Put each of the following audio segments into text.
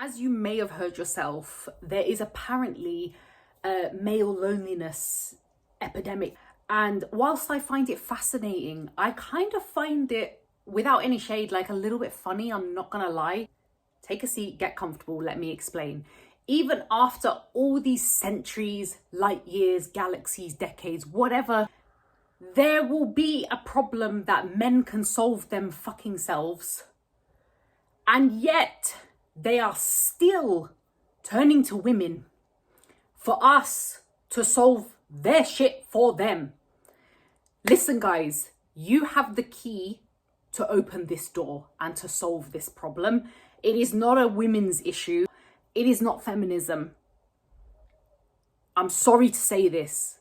As you may have heard yourself, there is apparently a male loneliness epidemic. And whilst I find it fascinating, I kind of find it, without any shade, like a little bit funny, I'm not gonna lie. Take a seat, get comfortable, let me explain. Even after all these centuries, light years, galaxies, decades, whatever, there will be a problem that men can solve them fucking selves. And yet, they are still turning to women for us to solve their shit for them. Listen, guys, you have the key to open this door and to solve this problem. It is not a women's issue. It is not feminism. I'm sorry to say this,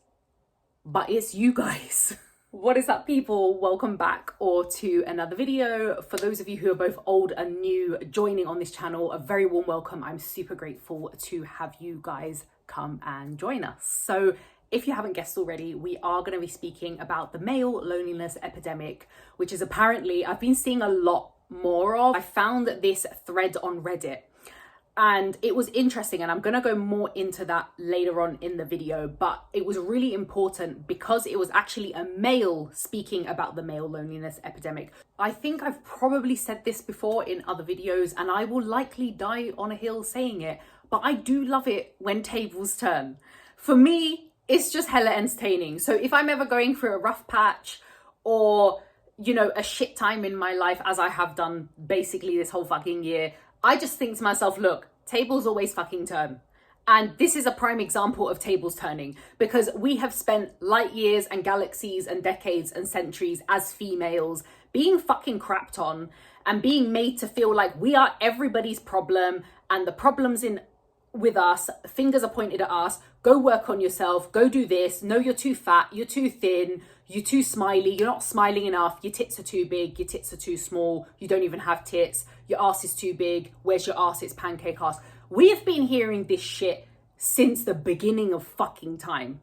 but it's you guys. What is up, people? Welcome back or to another video. For those of you who are both old and new joining on this channel, a very warm welcome. I'm super grateful to have you guys come and join us. So if you haven't guessed already, we are going to be speaking about the male loneliness epidemic, which is apparently, I've been seeing a lot more of. I found this thread on Reddit and it was interesting, and I'm going to go more into that later on in the video, but it was really important because it was actually a male speaking about the male loneliness epidemic. I think I've probably said this before in other videos, and I will likely die on a hill saying it, but I do love it when tables turn. For me, it's just hella entertaining. So if I'm ever going through a rough patch or, you know, a shit time in my life, as I have done basically this whole fucking year, I just think to myself, look, tables always fucking turn. And this is a prime example of tables turning, because we have spent light years and galaxies and decades and centuries as females being fucking crapped on and being made to feel like we are everybody's problem, and the problem's in with us, fingers are pointed at us. Go work on yourself, go do this. No, you're too fat, you're too thin, you're too smiley, you're not smiling enough, your tits are too big, your tits are too small, you don't even have tits, your ass is too big, where's your ass, it's pancake ass. We have been hearing this shit since the beginning of fucking time,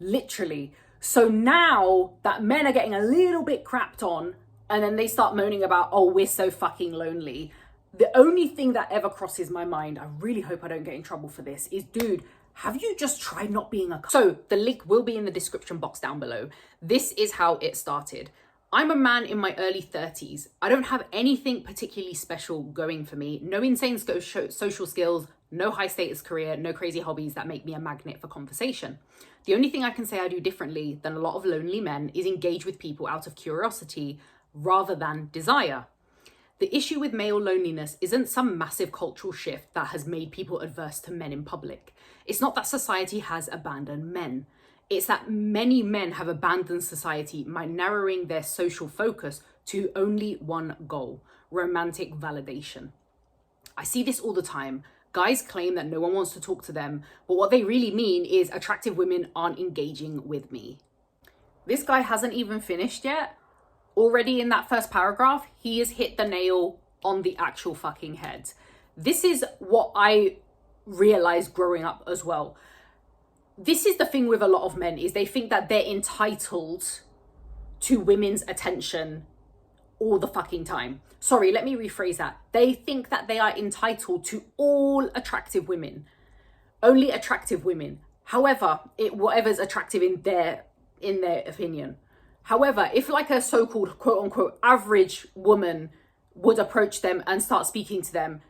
literally. So now that men are getting a little bit crapped on, and then they start moaning about, oh, we're so fucking lonely. The only thing that ever crosses my mind, I really hope I don't get in trouble for this, is, dude, have you just tried not being a... So the link will be in the description box down below. This is how it started. I'm a man in my early 30s. I don't have anything particularly special going for me. No insane social skills, no high status career, no crazy hobbies that make me a magnet for conversation. The only thing I can say I do differently than a lot of lonely men is engage with people out of curiosity rather than desire. The issue with male loneliness isn't some massive cultural shift that has made people adverse to men in public. It's not that society has abandoned men. It's that many men have abandoned society by narrowing their social focus to only one goal: romantic validation. I see this all the time. Guys claim that no one wants to talk to them, but what they really mean is attractive women aren't engaging with me. This guy hasn't even finished yet. Already in that first paragraph, he has hit the nail on the actual fucking head. This is what I realized growing up as well. This is the thing with a lot of men, is they think that they're entitled to women's attention all the fucking time. Sorry, let me rephrase that. They think that they are entitled to all attractive women, only attractive women. However, whatever's attractive in their opinion. However, if like a so-called quote unquote average woman would approach them and start speaking to them,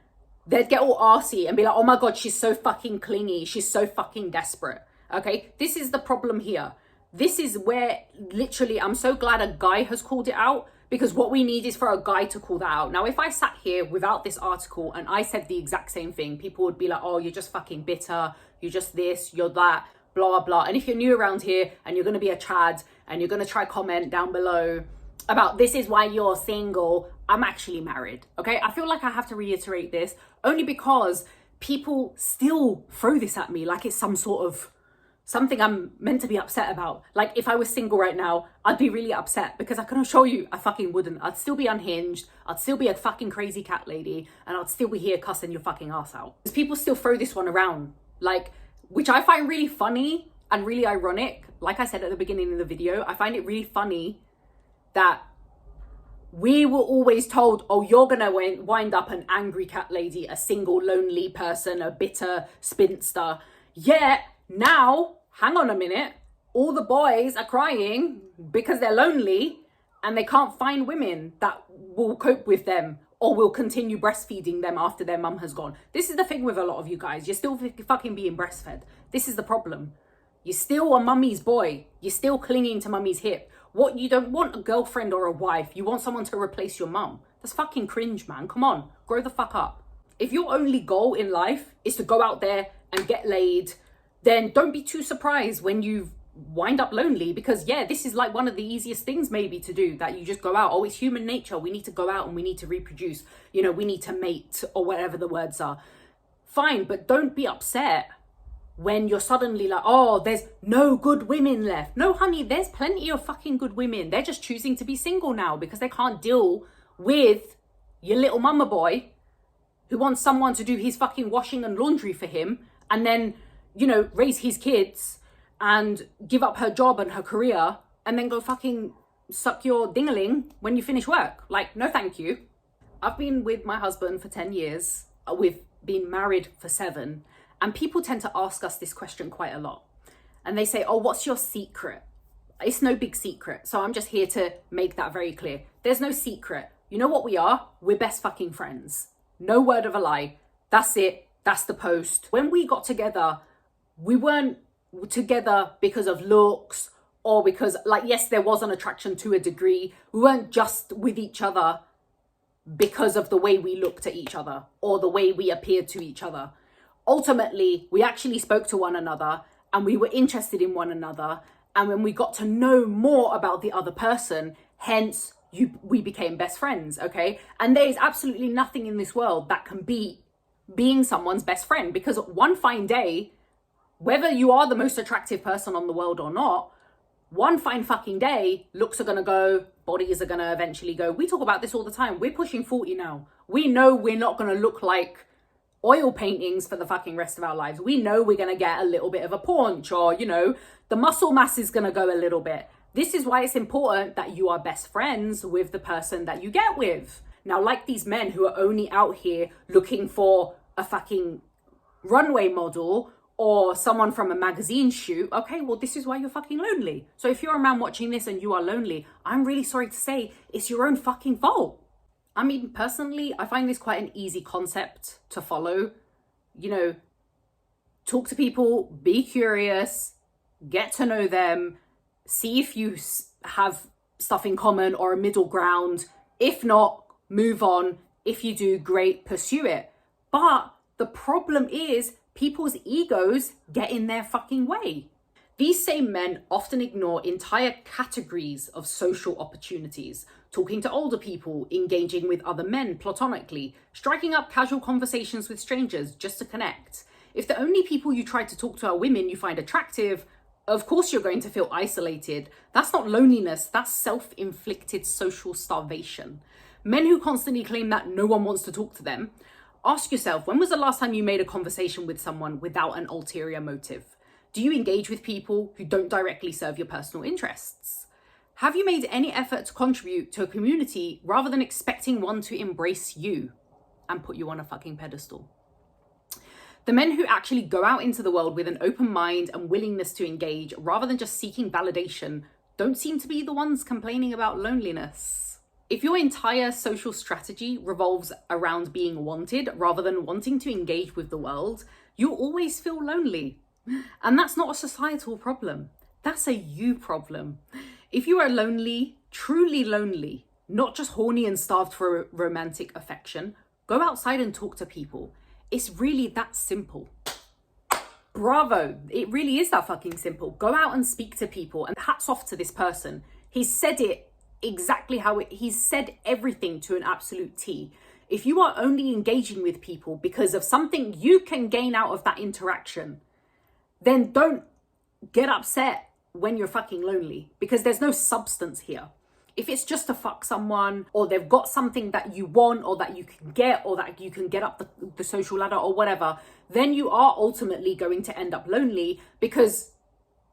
they'd get all arsey and be like, oh my God, she's so fucking clingy. She's so fucking desperate. Okay, this is the problem here. This is where literally, I'm so glad a guy has called it out, because what we need is for a guy to call that out. Now, if I sat here without this article and I said the exact same thing, people would be like, oh, you're just fucking bitter. You're just this, you're that, blah, blah, blah. And if you're new around here and you're going to be a Chad and you're going to try comment down below about this is why you're single, I'm actually married. Okay, I feel like I have to reiterate this only because people still throw this at me like it's some sort of something I'm meant to be upset about. Like if I was single right now, I'd be really upset, because I can assure you I fucking wouldn't. I'd still be unhinged. I'd still be a fucking crazy cat lady, and I'd still be here cussing your fucking ass out. Because people still throw this one around, like, which I find really funny and really ironic. Like I said at the beginning of the video, I find it really funny that We were always told, oh, you're going to wind up an angry cat lady, a single lonely person, a bitter spinster. Yet now, hang on a minute, all the boys are crying because they're lonely and they can't find women that will cope with them or will continue breastfeeding them after their mum has gone. This is the thing with a lot of you guys. You're still fucking being breastfed. This is the problem. You're still a mummy's boy. You're still clinging to mummy's hip. What, you don't want a girlfriend or a wife. You want someone to replace your mum. That's fucking cringe, man. Come on, grow the fuck up. If your only goal in life is to go out there and get laid, then don't be too surprised when you wind up lonely, because yeah, this is like one of the easiest things maybe to do, that you just go out. Oh, it's human nature. We need to go out and we need to reproduce. You know, we need to mate or whatever the words are. Fine, but don't be upset when you're suddenly like, oh, there's no good women left. No, honey, there's plenty of fucking good women. They're just choosing to be single now because they can't deal with your little mama boy who wants someone to do his fucking washing and laundry for him and then, you know, raise his kids and give up her job and her career and then go fucking suck your dingaling when you finish work. Like, no, thank you. I've been with my husband for 10 years. We've been married for 7. And people tend to ask us this question quite a lot. And they say, oh, what's your secret? It's no big secret. So I'm just here to make that very clear. There's no secret. You know what we are? We're best fucking friends. No word of a lie. That's it. That's the post. When we got together, we weren't together because of looks or because, like, yes, there was an attraction to a degree. We weren't just with each other because of the way we looked at each other or the way we appeared to each other. Ultimately, we actually spoke to one another and we were interested in one another. And when we got to know more about the other person, hence we became best friends, okay? And there is absolutely nothing in this world that can beat being someone's best friend, because one fine day, whether you are the most attractive person on the world or not, one fine fucking day, looks are gonna go, bodies are gonna eventually go. We talk about this all the time. We're pushing 40 now. We know we're not gonna look like oil paintings for the fucking rest of our lives. We know we're going to get a little bit of a paunch, or, you know, the muscle mass is going to go a little bit. This is why it's important that you are best friends with the person that you get with. Now, like these men who are only out here looking for a fucking runway model or someone from a magazine shoot, okay, well, this is why you're fucking lonely. So if you're a man watching this and you are lonely, I'm really sorry to say it's your own fucking fault. I mean, personally, I find this quite an easy concept to follow. You know, talk to people, be curious, get to know them, see if you have stuff in common or a middle ground. If not, move on. If you do, great, pursue it. But the problem is people's egos get in their fucking way. These same men often ignore entire categories of social opportunities, talking to older people, engaging with other men platonically, striking up casual conversations with strangers just to connect. If the only people you try to talk to are women you find attractive, of course you're going to feel isolated. That's not loneliness, that's self-inflicted social starvation. Men who constantly claim that no one wants to talk to them, ask yourself, when was the last time you made a conversation with someone without an ulterior motive? Do you engage with people who don't directly serve your personal interests? Have you made any effort to contribute to a community rather than expecting one to embrace you and put you on a fucking pedestal? The men who actually go out into the world with an open mind and willingness to engage rather than just seeking validation don't seem to be the ones complaining about loneliness. If your entire social strategy revolves around being wanted rather than wanting to engage with the world, you'll always feel lonely. And that's not a societal problem. That's a you problem. If you are lonely, truly lonely, not just horny and starved for romantic affection, go outside and talk to people. It's really that simple. Bravo. It really is that fucking simple. Go out and speak to people, and hats off to this person. He's said it exactly he's said everything to an absolute T. If you are only engaging with people because of something you can gain out of that interaction, then don't get upset when you're fucking lonely, because there's no substance here. If it's just to fuck someone, or they've got something that you want or that you can get, or that you can get up the social ladder or whatever, then you are ultimately going to end up lonely, because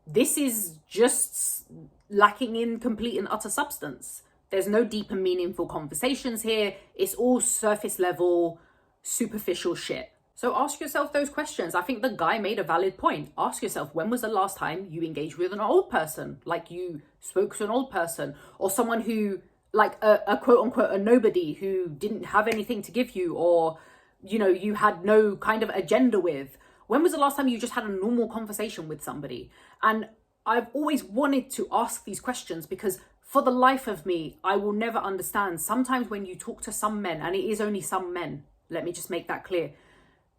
this is just lacking in complete and utter substance. There's no deep and meaningful conversations here. It's all surface level, superficial shit. So ask yourself those questions. I think the guy made a valid point. Ask yourself, when was the last time you engaged with an old person? Like you spoke to an old person, or someone who, like a quote unquote, a nobody who didn't have anything to give you, or, you know, you had no kind of agenda with. When was the last time you just had a normal conversation with somebody? And I've always wanted to ask these questions because for the life of me, I will never understand. Sometimes when you talk to some men, and it is only some men, let me just make that clear.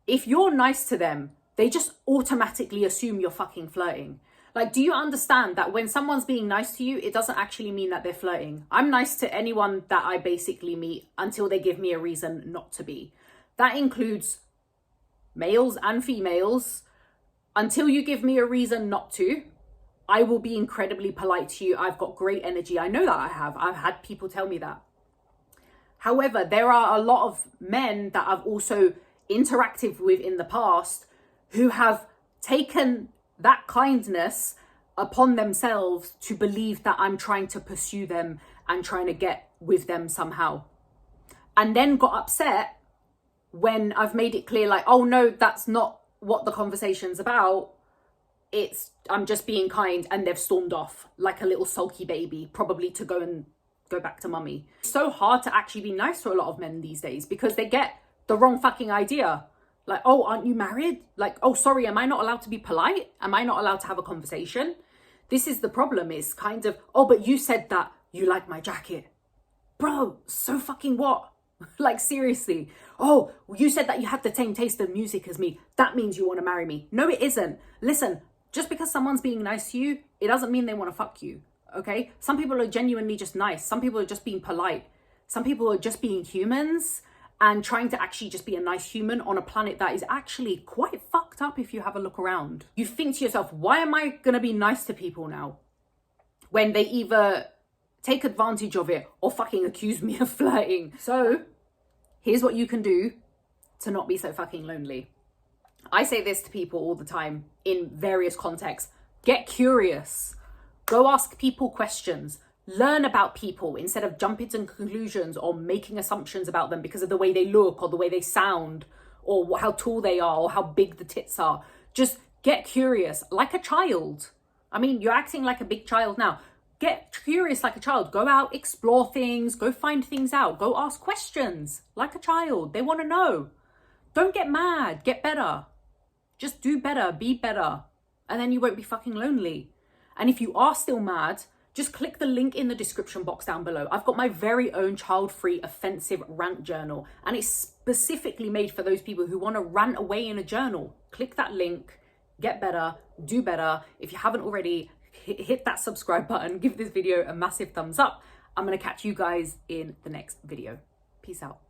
If you're nice to them, they just automatically assume you're fucking flirting. Like, do you understand that when someone's being nice to you, it doesn't actually mean that they're flirting? I'm nice to anyone that I basically meet until they give me a reason not to be. That includes males and females. Until you give me a reason not to, I will be incredibly polite to you. I've got great energy. I know that I have. I've had people tell me that. However, there are a lot of men that I've also interacted with in the past who have taken that kindness upon themselves to believe that I'm trying to pursue them and trying to get with them somehow. And then got upset when I've made it clear, like, oh no, that's not what the conversation's about. I'm just being kind, and they've stormed off like a little sulky baby, probably to go back to mummy. It's so hard to actually be nice to a lot of men these days because they get the wrong fucking idea. Like, oh, aren't you married? Like, oh, sorry, am I not allowed to be polite? Am I not allowed to have a conversation? This is the problem, is kind of, oh, but you said that you like my jacket. Bro, so fucking what? Like, seriously. Oh, you said that you had the same taste of music as me. That means you want to marry me. No, it isn't. Listen, just because someone's being nice to you, it doesn't mean they want to fuck you, okay? Some people are genuinely just nice. Some people are just being polite. Some people are just being humans and trying to actually just be a nice human on a planet that is actually quite fucked up if you have a look around. You think to yourself, why am I going to be nice to people now? When they either take advantage of it or fucking accuse me of flirting. So here's what you can do to not be so fucking lonely. I say this to people all the time in various contexts. Get curious. Go ask people questions. Learn about people instead of jumping to conclusions or making assumptions about them because of the way they look or the way they sound or how tall they are or how big the tits are. Just get curious like a child. I mean, you're acting like a big child now. Get curious like a child. Go out, explore things, go find things out, go ask questions like a child. They want to know. Don't get mad, get better. Just do better, be better. And then you won't be fucking lonely. And if you are still mad, just click the link in the description box down below. I've got my very own child-free offensive rant journal, and it's specifically made for those people who want to rant away in a journal. Click that link, get better, do better. If you haven't already, hit that subscribe button, give this video a massive thumbs up. I'm going to catch you guys in the next video. Peace out.